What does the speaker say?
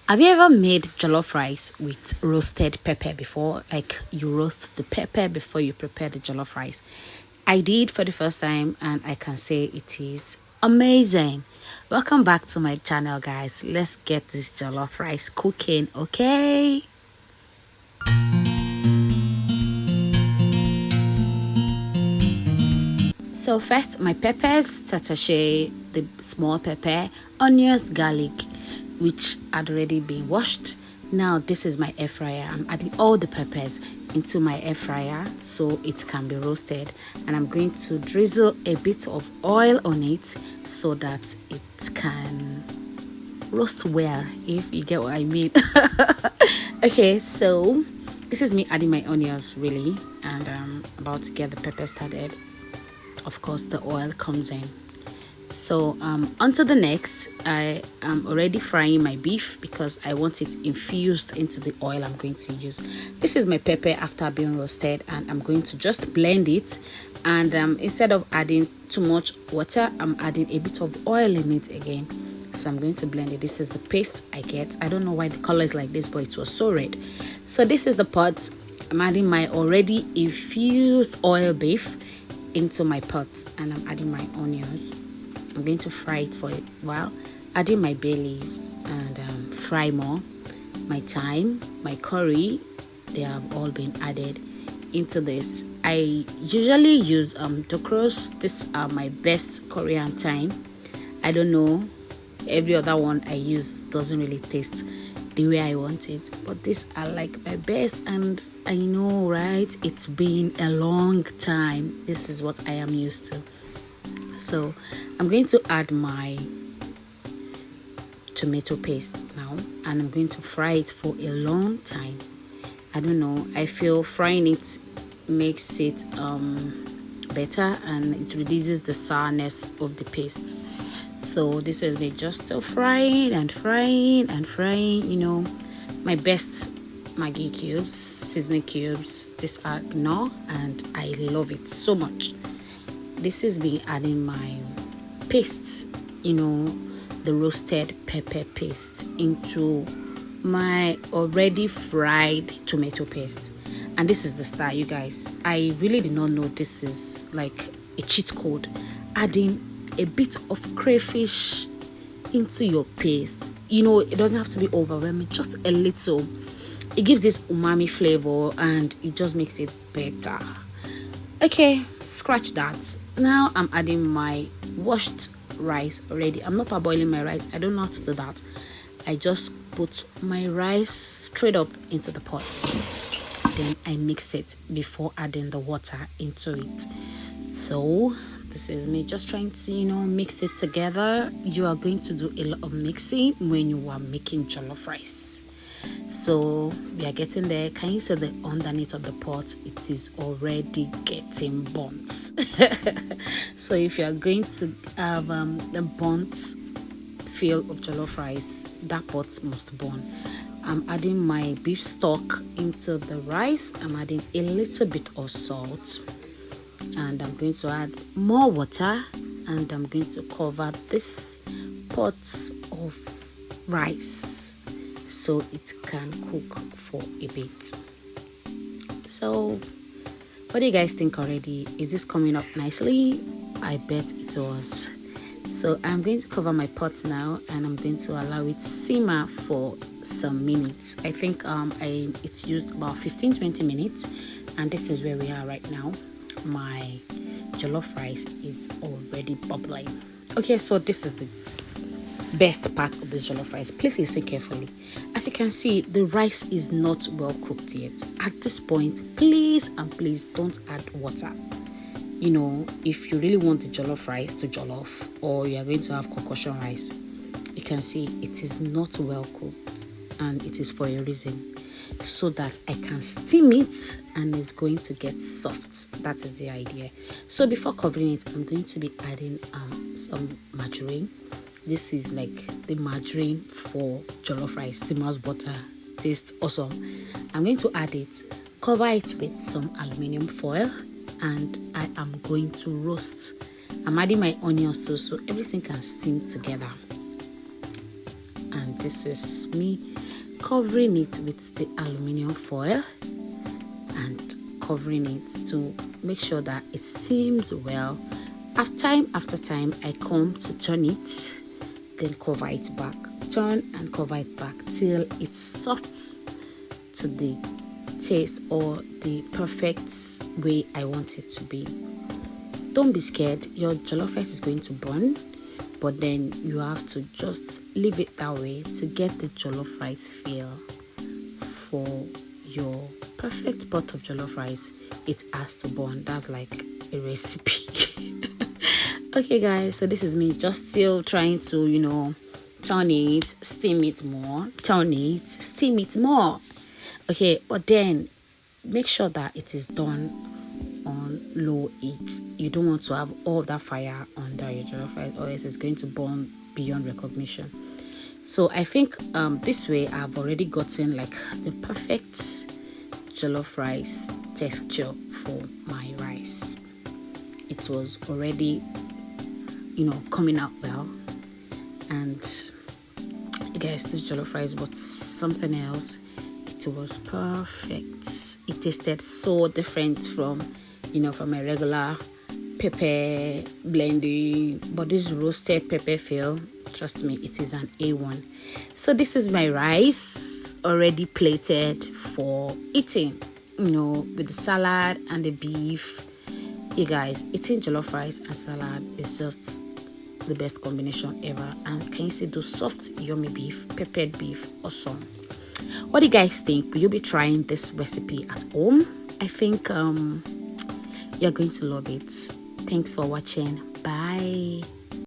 Have you ever made jollof rice with roasted pepper before? Like you roast the pepper before you prepare the jollof rice. I did for the first time and I can say it is amazing. Welcome back to my channel, guys. Let's get this jollof rice cooking, okay? So first, my peppers, tatashe, the small pepper, onions, garlic, which had already been washed. Now this is my air fryer. I'm adding all the peppers into my air fryer so it can be roasted, and I'm going to drizzle a bit of oil on it so that it can roast well, if you get what I mean. Okay, so this is me adding my onions really, and I'm about to get the pepper started. Of course, the oil comes in. So on to the next. I am already frying my beef because I want it infused into the oil I'm going to use. This is my pepper after being roasted, and I'm going to just blend it. And instead of adding too much water, I'm adding a bit of oil in it again. So I'm going to blend it. This is the paste I get. I don't know why the color is like this, but it was so red. So this is the pot. I'm adding my already infused oil beef into my pot, and I'm adding my onions. I'm going to fry it for a while, adding my bay leaves and fry more. My thyme, my curry, they have all been added into this. I usually use Dokros. These are my best Korean thyme. I don't know, every other one I use doesn't really taste the way I want it, but these are like my best. And I know, right, it's been a long time. This is what I am used to. So I'm going to add my tomato paste now, and I'm going to fry it for a long time. I don't know, I feel frying it makes it better, and it reduces the sourness of the paste. So this is me just still frying and frying and frying. You know, my best Maggi cubes, seasoning cubes, these are Knorr, and I love it so much. This is me adding my paste, you know, the roasted pepper paste into my already fried tomato paste. And this is the style, you guys. I really did not know this is like a cheat code. Adding a bit of crayfish into your paste. You know, it doesn't have to be overwhelming, just a little. It gives this umami flavor and it just makes it better. Okay, scratch that. Now I'm adding my washed rice already. I'm not parboiling my rice. I don't know how to do that. I just put my rice straight up into the pot. Then I mix it before adding the water into it. So this is me just trying to, you know, mix it together. You are going to do a lot of mixing when you are making jollof rice. So we are getting there. Can you see the underneath of the pot? It is already getting burnt. So if you are going to have the burnt feel of jollof rice, that pot must burn. I'm adding my beef stock into the rice. I'm adding a little bit of salt, and I'm going to add more water, and I'm going to cover this pot of rice so it can cook for a bit. So what do you guys think already? Is this coming up nicely? I bet it was. So I'm going to cover my pot now, and I'm going to allow it simmer for some minutes. I think it's used about 15-20 minutes, and this is where we are right now. My jollof rice is already bubbling. Okay, so this is the best part of the jollof rice. Please listen carefully. As you can see, the rice is not well cooked yet. At this point, please and please don't add water. You know, if you really want the jollof rice to jollof, or you are going to have concoction rice, you can see it is not well cooked, and it is for a reason, so that I can steam it and it's going to get soft. That is the idea. So before covering it, I'm going to be adding some margarine. This is like the margarine for jollof rice. Simmers butter, tastes awesome. I'm going to add it, cover it with some aluminium foil, and I am going to roast. I'm adding my onions too, so everything can steam together. and this is me covering it with the aluminum foil and covering it to make sure that it steams well. After time, I come to turn it, then cover it back, turn and cover it back till it's soft to the taste or the perfect way I want it to be. Don't be scared, your jollof rice is going to burn, but then you have to just leave it that way to get the jollof rice feel. For your perfect pot of jollof rice, it has to burn. That's like a recipe. Okay guys, so this is me just still trying to turn it, steam it more, turn it, steam it more. Okay, but then make sure that it is done on low heat. You don't want to have all that fire under your jollof rice, or else it's going to burn beyond recognition. So I think this way I've already gotten like the perfect jollof rice texture for my rice. It was already coming out well, and guys, this jollof rice was something else. It was perfect. It tasted so different from my regular pepper blending, but this roasted pepper feel, trust me, it is an A1. So this is my rice already plated for eating, with the salad and the beef. You guys, eating jollof rice and salad is just the best combination ever. And can you see those soft yummy beef, peppered beef? Awesome. What do you guys think? Will you be trying this recipe at home? I think you're going to love it. Thanks for watching. Bye.